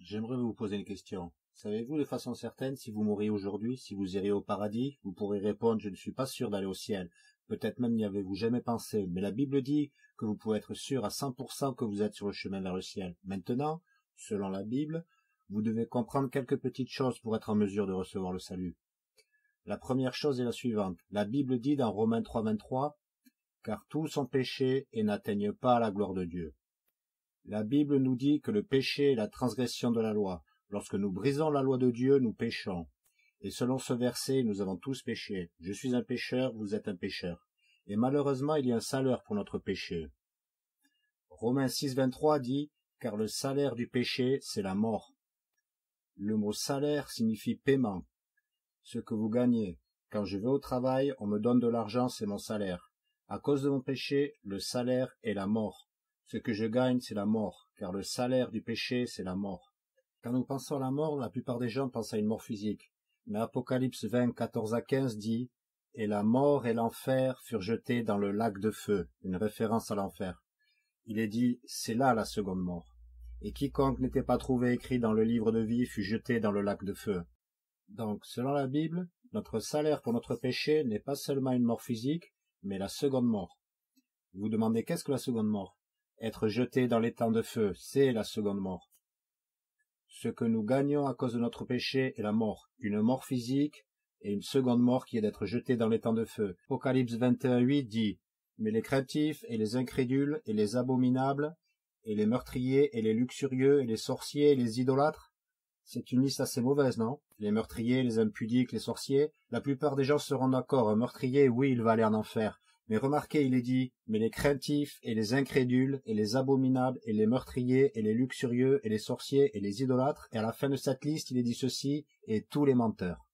J'aimerais vous poser une question. Savez-vous de façon certaine si vous mourriez aujourd'hui, si vous iriez au paradis? Vous pourrez répondre, je ne suis pas sûr d'aller au ciel. Peut-être même n'y avez-vous jamais pensé, mais la Bible dit que vous pouvez être sûr à 100% que vous êtes sur le chemin vers le ciel. Maintenant, selon la Bible, vous devez comprendre quelques petites choses pour être en mesure de recevoir le salut. La première chose est la suivante. La Bible dit dans Romains 3,23, « Car tous ont péché et n'atteignent pas la gloire de Dieu. » La Bible nous dit que le péché est la transgression de la loi. Lorsque nous brisons la loi de Dieu, nous péchons. Et selon ce verset, nous avons tous péché. Je suis un pécheur, vous êtes un pécheur. Et malheureusement, il y a un salaire pour notre péché. Romains 6,23 dit, « Car le salaire du péché, c'est la mort. » Le mot salaire signifie paiement. Ce que vous gagnez. Quand je vais au travail, on me donne de l'argent, c'est mon salaire. À cause de mon péché, le salaire est la mort. Ce que je gagne, c'est la mort, car le salaire du péché, c'est la mort. Quand nous pensons à la mort, la plupart des gens pensent à une mort physique. Mais Apocalypse 20, 14 à 15 dit « Et la mort et l'enfer furent jetés dans le lac de feu », une référence à l'enfer. Il est dit « C'est là la seconde mort. Et quiconque n'était pas trouvé écrit dans le livre de vie fut jeté dans le lac de feu. » Donc, selon la Bible, notre salaire pour notre péché n'est pas seulement une mort physique, mais la seconde mort. Vous vous demandez qu'est-ce que la seconde mort? Être jeté dans l'étang de feu, c'est la seconde mort. Ce que nous gagnons à cause de notre péché est la mort, une mort physique et une seconde mort qui est d'être jeté dans l'étang de feu. Apocalypse 21:8 dit « Mais les craintifs et les incrédules et les abominables et les meurtriers et les luxurieux et les sorciers et les idolâtres » C'est une liste assez mauvaise, non? Les meurtriers, les impudiques, les sorciers, la plupart des gens seront d'accord. Un meurtrier, oui, il va aller en enfer. Mais remarquez, il est dit, mais les craintifs et les incrédules et les abominables et les meurtriers et les luxurieux et les sorciers et les idolâtres, et à la fin de cette liste, il est dit ceci, et tous les menteurs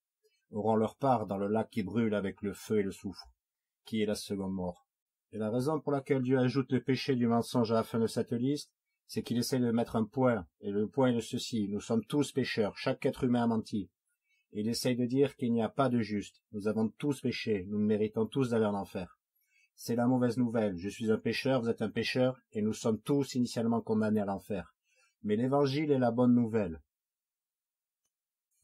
auront leur part dans le lac qui brûle avec le feu et le soufre, qui est la seconde mort. Et la raison pour laquelle Dieu ajoute le péché du mensonge à la fin de cette liste, c'est qu'il essaie de mettre un point, et le point est de ceci, nous sommes tous pécheurs, chaque être humain a menti. Et il essaye de dire qu'il n'y a pas de juste, nous avons tous péché, nous méritons tous d'aller en enfer. C'est la mauvaise nouvelle, je suis un pécheur, vous êtes un pécheur, et nous sommes tous initialement condamnés à l'enfer. Mais l'évangile est la bonne nouvelle.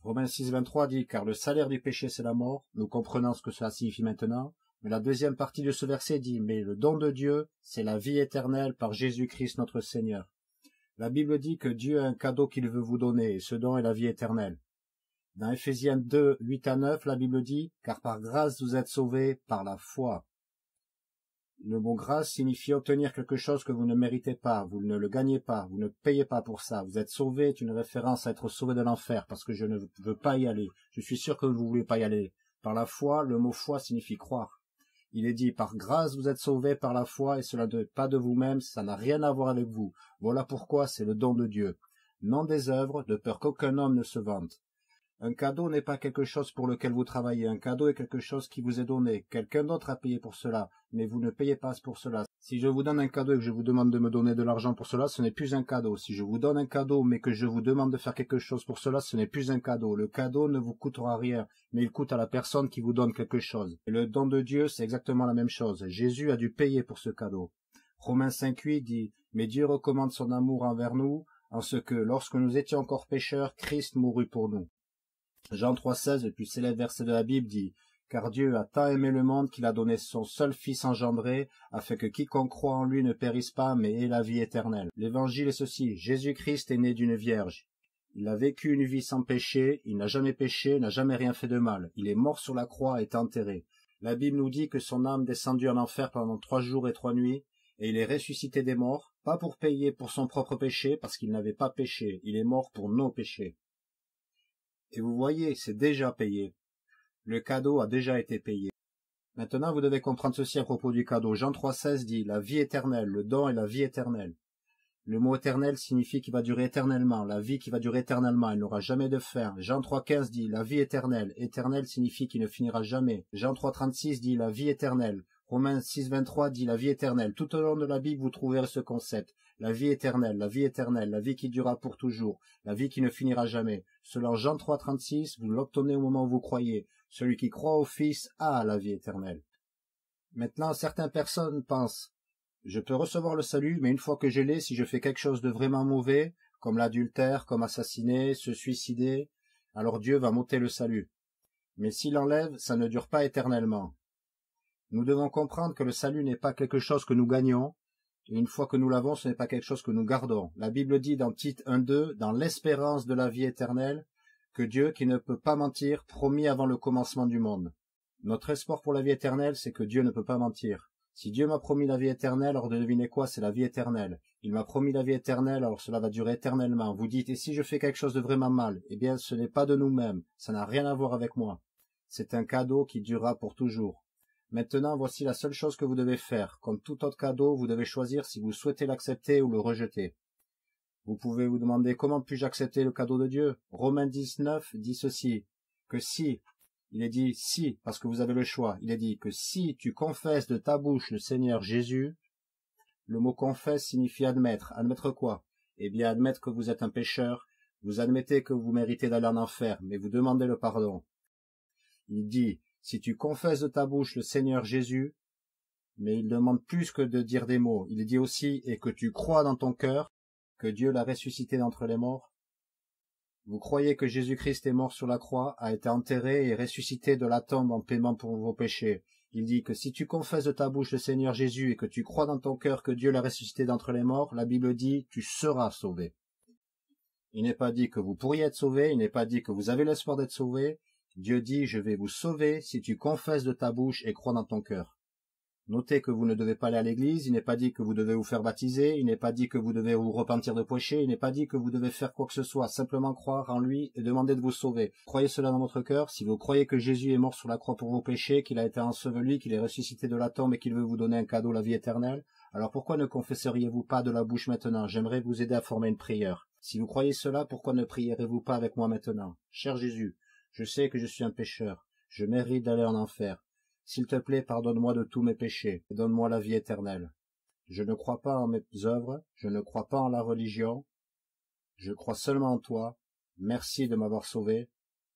Romains 6,23 dit, car le salaire du péché c'est la mort, nous comprenons ce que cela signifie maintenant, mais la deuxième partie de ce verset dit, mais le don de Dieu, c'est la vie éternelle par Jésus-Christ notre Seigneur. La Bible dit que Dieu a un cadeau qu'il veut vous donner, et ce don est la vie éternelle. Dans Ephésiens 2, 8 à 9, la Bible dit, car par grâce vous êtes sauvés par la foi. Le mot grâce signifie obtenir quelque chose que vous ne méritez pas, vous ne le gagnez pas, vous ne payez pas pour ça. Vous êtes sauvé est une référence à être sauvé de l'enfer, parce que je ne veux pas y aller. Je suis sûr que vous ne voulez pas y aller. Par la foi, le mot foi signifie croire. Il est dit, par grâce vous êtes sauvés par la foi, et cela n'est pas de vous-même, ça n'a rien à voir avec vous. Voilà pourquoi c'est le don de Dieu. Non des œuvres, de peur qu'aucun homme ne se vante. Un cadeau n'est pas quelque chose pour lequel vous travaillez. Un cadeau est quelque chose qui vous est donné. Quelqu'un d'autre a payé pour cela, mais vous ne payez pas pour cela. Si je vous donne un cadeau et que je vous demande de me donner de l'argent pour cela, ce n'est plus un cadeau. Si je vous donne un cadeau, mais que je vous demande de faire quelque chose pour cela, ce n'est plus un cadeau. Le cadeau ne vous coûtera rien, mais il coûte à la personne qui vous donne quelque chose. Et le don de Dieu, c'est exactement la même chose. Jésus a dû payer pour ce cadeau. Romains 5,8 dit « Mais Dieu recommande son amour envers nous, en ce que, lorsque nous étions encore pécheurs, Christ mourut pour nous. » Jean 3,16, le plus célèbre verset de la Bible, dit « Car Dieu a tant aimé le monde qu'il a donné son seul Fils engendré, afin que quiconque croit en lui ne périsse pas, mais ait la vie éternelle. » L'évangile est ceci, Jésus-Christ est né d'une vierge. Il a vécu une vie sans péché, il n'a jamais péché, n'a jamais rien fait de mal. Il est mort sur la croix et est enterré. La Bible nous dit que son âme descendit en enfer pendant 3 jours et 3 nuits, et il est ressuscité des morts, pas pour payer pour son propre péché, parce qu'il n'avait pas péché, il est mort pour nos péchés. Et vous voyez, c'est déjà payé. Le cadeau a déjà été payé. Maintenant, vous devez comprendre ceci à propos du cadeau. Jean 3,16 dit, la vie éternelle, le don est la vie éternelle. Le mot éternel signifie qu'il va durer éternellement, la vie qui va durer éternellement, il n'aura jamais de fin. Jean 3,15 dit, la vie éternelle. Éternel signifie qu'il ne finira jamais. Jean 3,36 dit, la vie éternelle. Romains 6,23 dit, la vie éternelle. Tout au long de la Bible, vous trouverez ce concept. La vie éternelle, la vie éternelle, la vie qui durera pour toujours, la vie qui ne finira jamais. Selon Jean 3,36, vous l'obtenez au moment où vous croyez. Celui qui croit au Fils a la vie éternelle. Maintenant, certaines personnes pensent, je peux recevoir le salut, mais une fois que je l'ai, si je fais quelque chose de vraiment mauvais, comme l'adultère, comme assassiner, se suicider, alors Dieu va m'ôter le salut. Mais s'il enlève, ça ne dure pas éternellement. Nous devons comprendre que le salut n'est pas quelque chose que nous gagnons, et une fois que nous l'avons, ce n'est pas quelque chose que nous gardons. La Bible dit dans Tite 1:2, dans l'espérance de la vie éternelle, que Dieu, qui ne peut pas mentir, promis avant le commencement du monde. Notre espoir pour la vie éternelle, c'est que Dieu ne peut pas mentir. Si Dieu m'a promis la vie éternelle, alors devinez quoi, c'est la vie éternelle. Il m'a promis la vie éternelle, alors cela va durer éternellement. Vous dites, et si je fais quelque chose de vraiment mal? Eh bien, ce n'est pas de nous-mêmes, ça n'a rien à voir avec moi. C'est un cadeau qui durera pour toujours. Maintenant, voici la seule chose que vous devez faire. Comme tout autre cadeau, vous devez choisir si vous souhaitez l'accepter ou le rejeter. Vous pouvez vous demander comment puis-je accepter le cadeau de Dieu? Romains 19 dit ceci, que si, il est dit si, parce que vous avez le choix, il est dit que si tu confesses de ta bouche le Seigneur Jésus, le mot confesse signifie admettre. Admettre quoi? Eh bien, admettre que vous êtes un pécheur, vous admettez que vous méritez d'aller en enfer, mais vous demandez le pardon. Il dit, si tu confesses de ta bouche le Seigneur Jésus, mais il demande plus que de dire des mots. Il dit aussi, et que tu crois dans ton cœur que Dieu l'a ressuscité d'entre les morts. Vous croyez que Jésus-Christ est mort sur la croix, a été enterré et ressuscité de la tombe en paiement pour vos péchés. Il dit que si tu confesses de ta bouche le Seigneur Jésus et que tu crois dans ton cœur que Dieu l'a ressuscité d'entre les morts, la Bible dit, tu seras sauvé. Il n'est pas dit que vous pourriez être sauvé, il n'est pas dit que vous avez l'espoir d'être sauvé. Dieu dit, je vais vous sauver si tu confesses de ta bouche et crois dans ton cœur. Notez que vous ne devez pas aller à l'église, il n'est pas dit que vous devez vous faire baptiser, il n'est pas dit que vous devez vous repentir de péché, il n'est pas dit que vous devez faire quoi que ce soit, simplement croire en lui et demander de vous sauver. Croyez cela dans votre cœur, si vous croyez que Jésus est mort sur la croix pour vos péchés, qu'il a été enseveli, qu'il est ressuscité de la tombe et qu'il veut vous donner un cadeau, la vie éternelle, alors pourquoi ne confesseriez-vous pas de la bouche maintenant? J'aimerais vous aider à former une prière. Si vous croyez cela, pourquoi ne prierez-vous pas avec moi maintenant? Cher Jésus, je sais que je suis un pécheur, je mérite d'aller en enfer. S'il te plaît, pardonne-moi de tous mes péchés et donne-moi la vie éternelle. Je ne crois pas en mes œuvres, je ne crois pas en la religion, je crois seulement en toi. Merci de m'avoir sauvé.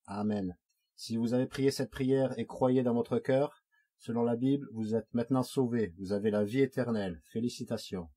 Amen. Si vous avez prié cette prière et croyez dans votre cœur, selon la Bible, vous êtes maintenant sauvés, vous avez la vie éternelle. Félicitations.